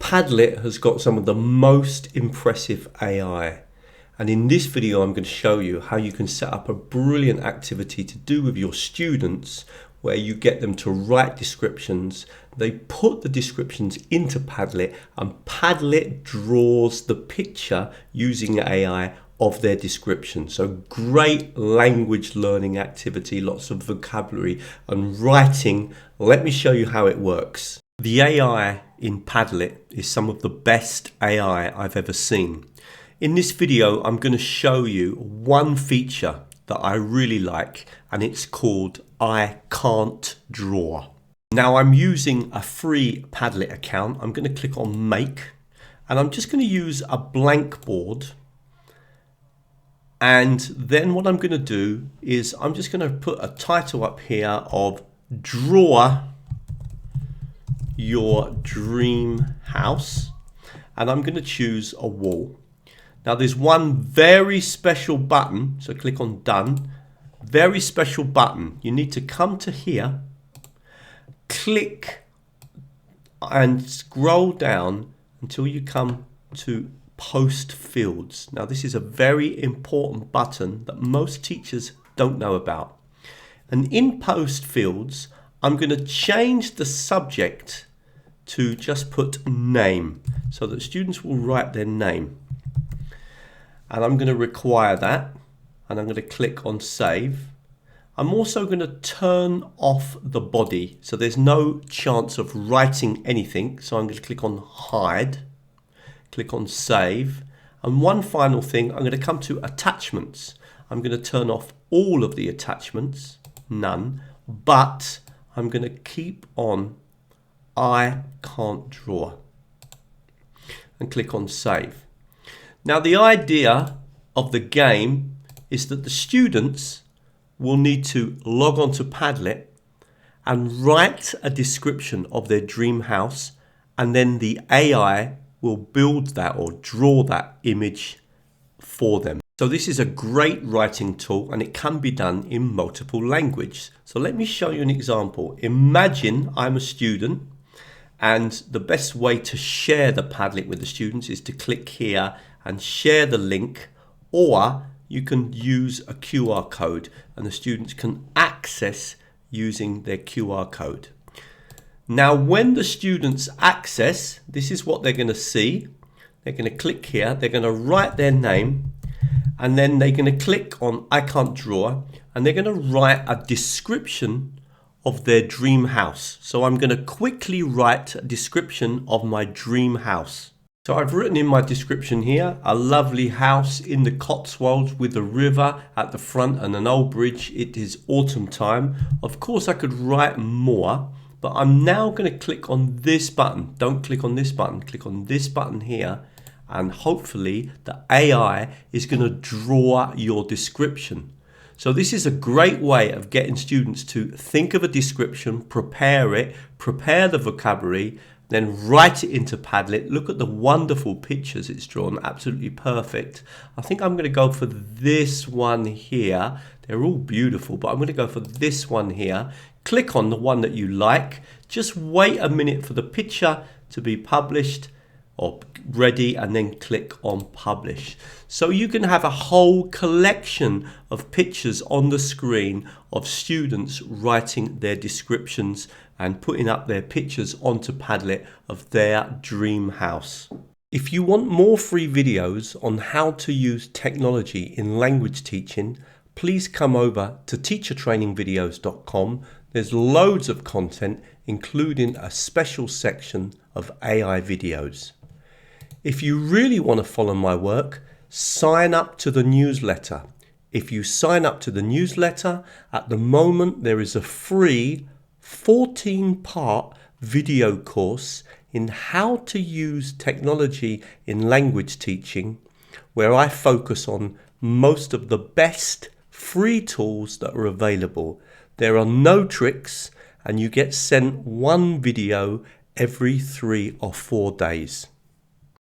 Padlet has got some of the most impressive AI. And in this video, I'm going to show you how you can set up a brilliant activity to do with your students where you get them to write descriptions. They put the descriptions into Padlet and Padlet draws the picture using AI of their description. So great language learning activity, lots of vocabulary and writing. Let me show you how it works. The AI in Padlet is some of the best AI I've ever seen. In this video, I'm going to show you one feature that I really like, and it's called I Can't Draw. Now I'm using a free Padlet account. I'm going to click on Make, and I'm just going to use a blank board. And then what I'm going to do is I'm just going to put a title up here of Draw Your Dream House, and I'm going to choose a wall. Now there's one very special button, so click on Done. Very special button. You need to come to here, click and scroll down until you come to Post Fields. Now this is a very important button that most teachers don't know about. And in Post Fields, I'm going to change the subject to just put name so that students will write their name. And I'm going to require that, and I'm going to click on Save. I'm also going to turn off the body so there's no chance of writing anything. So I'm going to click on Hide, click on Save. And one final thing, I'm going to come to Attachments. I'm going to turn off all of the attachments, none, but I'm going to keep on I Can't Draw and click on Save. Now the idea of the game is that the students will need to log on to Padlet and write a description of their dream house, and then the AI will build that or draw that image for them. So this is a great writing tool and it can be done in multiple languages. So let me show you an example. Imagine I'm a student, and the best way to share the Padlet with the students is to click here and share the link, or you can use a QR code and the students can access using their QR code. Now when the students access, this is what they're going to see. They're going to click here, they're going to write their name, and then they're going to click on I Can't Draw, and they're going to write a description of their dream house. So I'm going to quickly write a description of my dream house. So I've written in my description here, a lovely house in the Cotswolds with a river at the front and an old bridge. It is autumn time. Of course I could write more, but I'm now going to click on this button. Don't click on this button, click on this button here, and hopefully the AI is going to draw your description. So this is a great way of getting students to think of a description, prepare it, prepare the vocabulary, then write it into Padlet. Look at the wonderful pictures it's drawn, absolutely perfect. I think I'm going to go for this one here. They're all beautiful, but I'm going to go for this one here. Click on the one that you like. Just wait a minute for the picture to be published or ready, and then click on Publish. So you can have a whole collection of pictures on the screen of students writing their descriptions and putting up their pictures onto Padlet of their dream house. If you want more free videos on how to use technology in language teaching, please come over to teachertrainingvideos.com. There's loads of content, including a special section of AI videos. If you really want to follow my work, sign up to the newsletter. If you sign up to the newsletter, at the moment there is a free 14-part video course in how to use technology in language teaching, where I focus on most of the best free tools that are available. There are no tricks, and you get sent one video every 3 or 4 days.